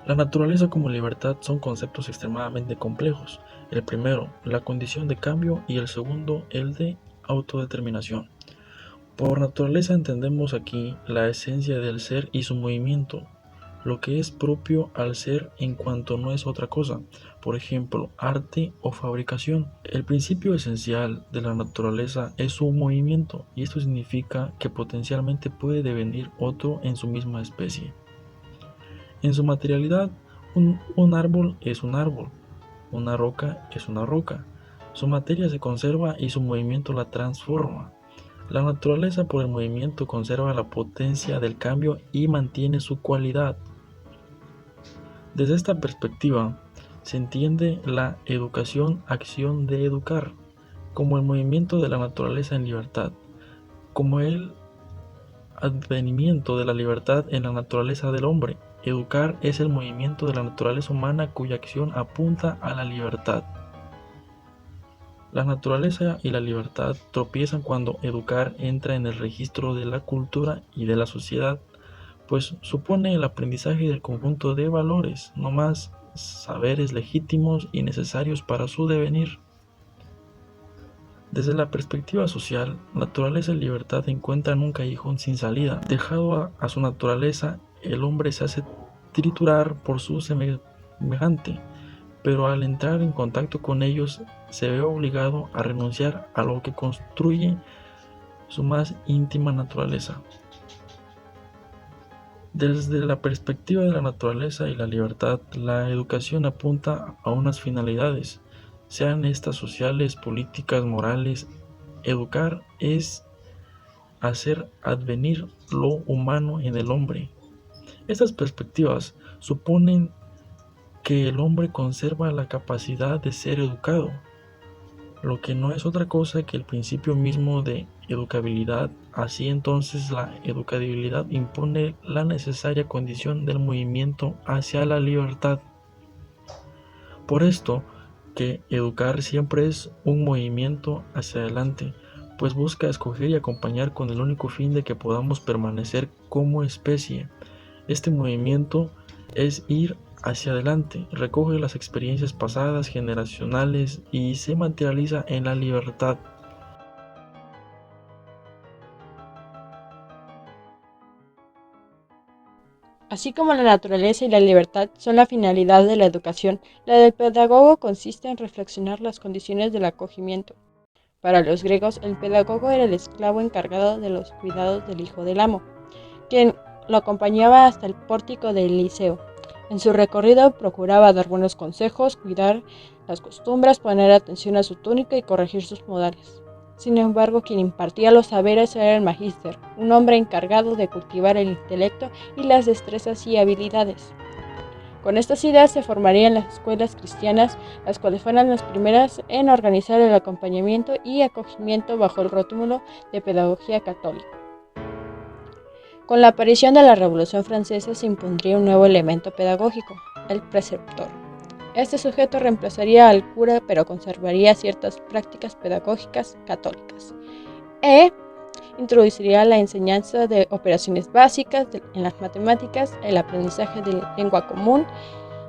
La naturaleza como libertad son conceptos extremadamente complejos. El primero, la condición de cambio, y el segundo, el de autodeterminación. Por naturaleza entendemos aquí la esencia del ser y su movimiento, lo que es propio al ser en cuanto no es otra cosa, por ejemplo, arte o fabricación. El principio esencial de la naturaleza es su movimiento, y esto significa que potencialmente puede devenir otro en su misma especie. En su materialidad, un árbol es un árbol, una roca es una roca. Su materia se conserva y su movimiento la transforma. La naturaleza por el movimiento conserva la potencia del cambio y mantiene su cualidad. Desde esta perspectiva, se entiende la educación, acción de educar, como el movimiento de la naturaleza en libertad, como el advenimiento de la libertad en la naturaleza del hombre. Educar es el movimiento de la naturaleza humana cuya acción apunta a la libertad. La naturaleza y la libertad tropiezan cuando educar entra en el registro de la cultura y de la sociedad, pues supone el aprendizaje del conjunto de valores, no más saberes legítimos y necesarios para su devenir. Desde la perspectiva social, naturaleza y libertad encuentran un callejón sin salida. Dejado a su naturaleza, el hombre se hace triturar por su semejante, pero al entrar en contacto con ellos se ve obligado a renunciar a lo que construye su más íntima naturaleza. Desde la perspectiva de la naturaleza y la libertad, la educación apunta a unas finalidades, sean estas sociales, políticas, morales. Educar es hacer advenir lo humano en el hombre. Estas perspectivas suponen que el hombre conserva la capacidad de ser educado, lo que no es otra cosa que el principio mismo de educabilidad. Así entonces la educabilidad impone la necesaria condición del movimiento hacia la libertad. Por esto que educar siempre es un movimiento hacia adelante, pues busca escoger y acompañar con el único fin de que podamos permanecer como especie. Este movimiento es ir hacia adelante, recoge las experiencias pasadas, generacionales, y se materializa en la libertad. Así como la naturaleza y la libertad son la finalidad de la educación, la del pedagogo consiste en reflexionar las condiciones del acogimiento. Para los griegos, el pedagogo era el esclavo encargado de los cuidados del hijo del amo, quien lo acompañaba hasta el pórtico del liceo. En su recorrido procuraba dar buenos consejos, cuidar las costumbres, poner atención a su túnica y corregir sus modales. Sin embargo, quien impartía los saberes era el magíster, un hombre encargado de cultivar el intelecto y las destrezas y habilidades. Con estas ideas se formarían las escuelas cristianas, las cuales fueron las primeras en organizar el acompañamiento y acogimiento bajo el rótulo de pedagogía católica. Con la aparición de la Revolución Francesa se impondría un nuevo elemento pedagógico, el preceptor. Este sujeto reemplazaría al cura, pero conservaría ciertas prácticas pedagógicas católicas, e introduciría la enseñanza de operaciones básicas en las matemáticas, el aprendizaje de lengua común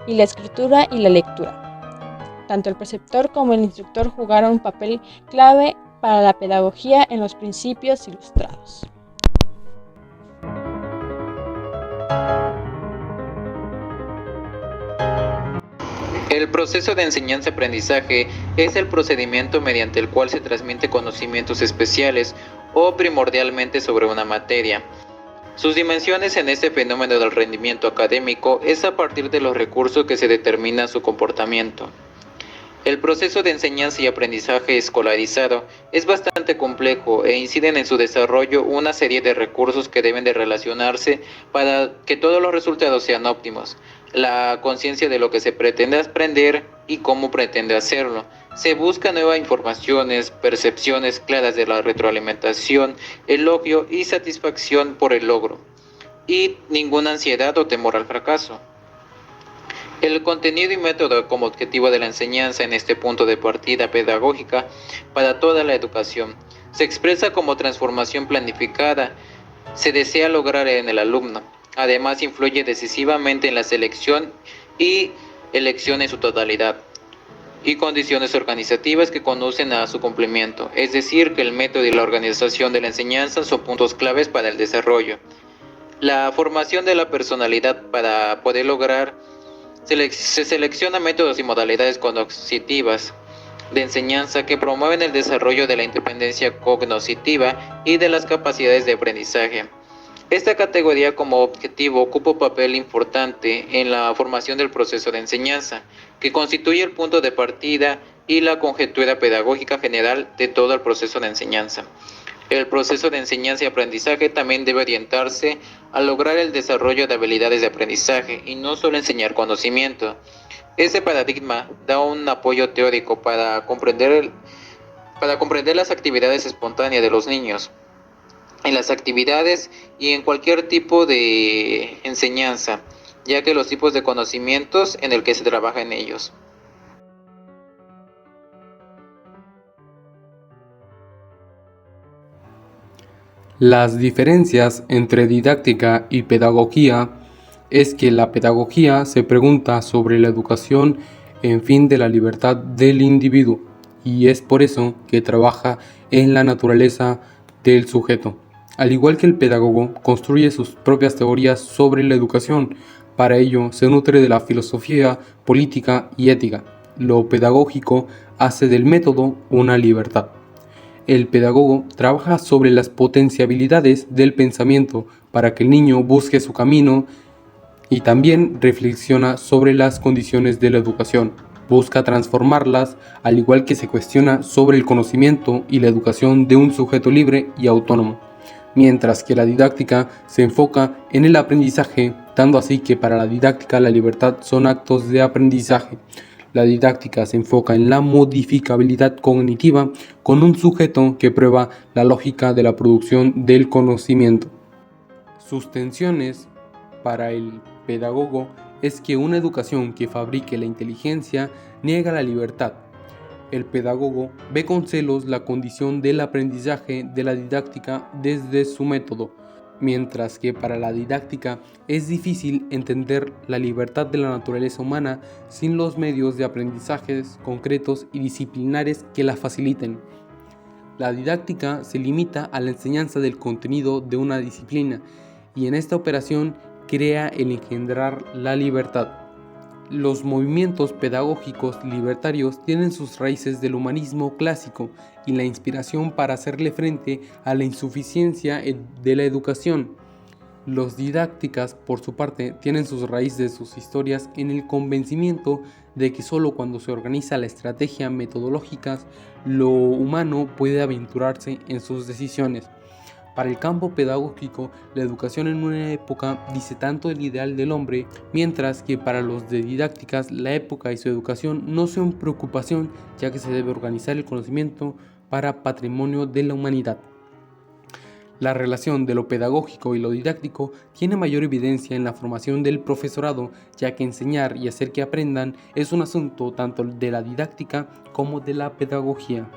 y la escritura y la lectura. Tanto el preceptor como el instructor jugaron un papel clave para la pedagogía en los Principios Ilustrados. El proceso de enseñanza-aprendizaje es el procedimiento mediante el cual se transmite conocimientos especiales o primordialmente sobre una materia. Sus dimensiones en este fenómeno del rendimiento académico es a partir de los recursos que se determina su comportamiento. El proceso de enseñanza y aprendizaje escolarizado es bastante complejo e inciden en su desarrollo una serie de recursos que deben de relacionarse para que todos los resultados sean óptimos. La conciencia de lo que se pretende aprender y cómo pretende hacerlo. Se busca nuevas informaciones, percepciones claras de la retroalimentación, elogio y satisfacción por el logro, y ninguna ansiedad o temor al fracaso. El contenido y método como objetivo de la enseñanza en este punto de partida pedagógica para toda la educación se expresa como transformación planificada se desea lograr en el alumno. Además, influye decisivamente en la selección y elección en su totalidad, y condiciones organizativas que conducen a su cumplimiento, es decir, que el método y la organización de la enseñanza son puntos claves para el desarrollo. La formación de la personalidad para poder lograr se selecciona métodos y modalidades cognitivas de enseñanza que promueven el desarrollo de la independencia cognitiva y de las capacidades de aprendizaje. Esta categoría como objetivo ocupa un papel importante en la formación del proceso de enseñanza, que constituye el punto de partida y la conjetura pedagógica general de todo el proceso de enseñanza. El proceso de enseñanza y aprendizaje también debe orientarse a lograr el desarrollo de habilidades de aprendizaje y no solo enseñar conocimiento. Este paradigma da un apoyo teórico para comprender las actividades espontáneas de los niños, en las actividades y en cualquier tipo de enseñanza, ya que los tipos de conocimientos en el que se trabaja en ellos. Las diferencias entre didáctica y pedagogía es que la pedagogía se pregunta sobre la educación en fin de la libertad del individuo y es por eso que trabaja en la naturaleza del sujeto. Al igual que el pedagogo construye sus propias teorías sobre la educación, para ello se nutre de la filosofía, política y ética. Lo pedagógico hace del método una libertad. El pedagogo trabaja sobre las potencialidades del pensamiento para que el niño busque su camino y también reflexiona sobre las condiciones de la educación. Busca transformarlas, al igual que se cuestiona sobre el conocimiento y la educación de un sujeto libre y autónomo. Mientras que la didáctica se enfoca en el aprendizaje, dando así que para la didáctica la libertad son actos de aprendizaje. La didáctica se enfoca en la modificabilidad cognitiva con un sujeto que prueba la lógica de la producción del conocimiento. Sus tensiones para el pedagogo es que una educación que fabrique la inteligencia niega la libertad. El pedagogo ve con celos la condición del aprendizaje de la didáctica desde su método, mientras que para la didáctica es difícil entender la libertad de la naturaleza humana sin los medios de aprendizajes concretos y disciplinares que la faciliten. La didáctica se limita a la enseñanza del contenido de una disciplina y en esta operación crea el engendrar la libertad. Los movimientos pedagógicos libertarios tienen sus raíces del humanismo clásico y la inspiración para hacerle frente a la insuficiencia de la educación. Los didácticas, por su parte, tienen sus raíces de sus historias en el convencimiento de que solo cuando se organiza la estrategia metodológica, lo humano puede aventurarse en sus decisiones. Para el campo pedagógico, la educación en una época dice tanto el ideal del hombre, mientras que para los de didácticas la época y su educación no son preocupación, ya que se debe organizar el conocimiento para patrimonio de la humanidad. La relación de lo pedagógico y lo didáctico tiene mayor evidencia en la formación del profesorado, ya que enseñar y hacer que aprendan es un asunto tanto de la didáctica como de la pedagogía.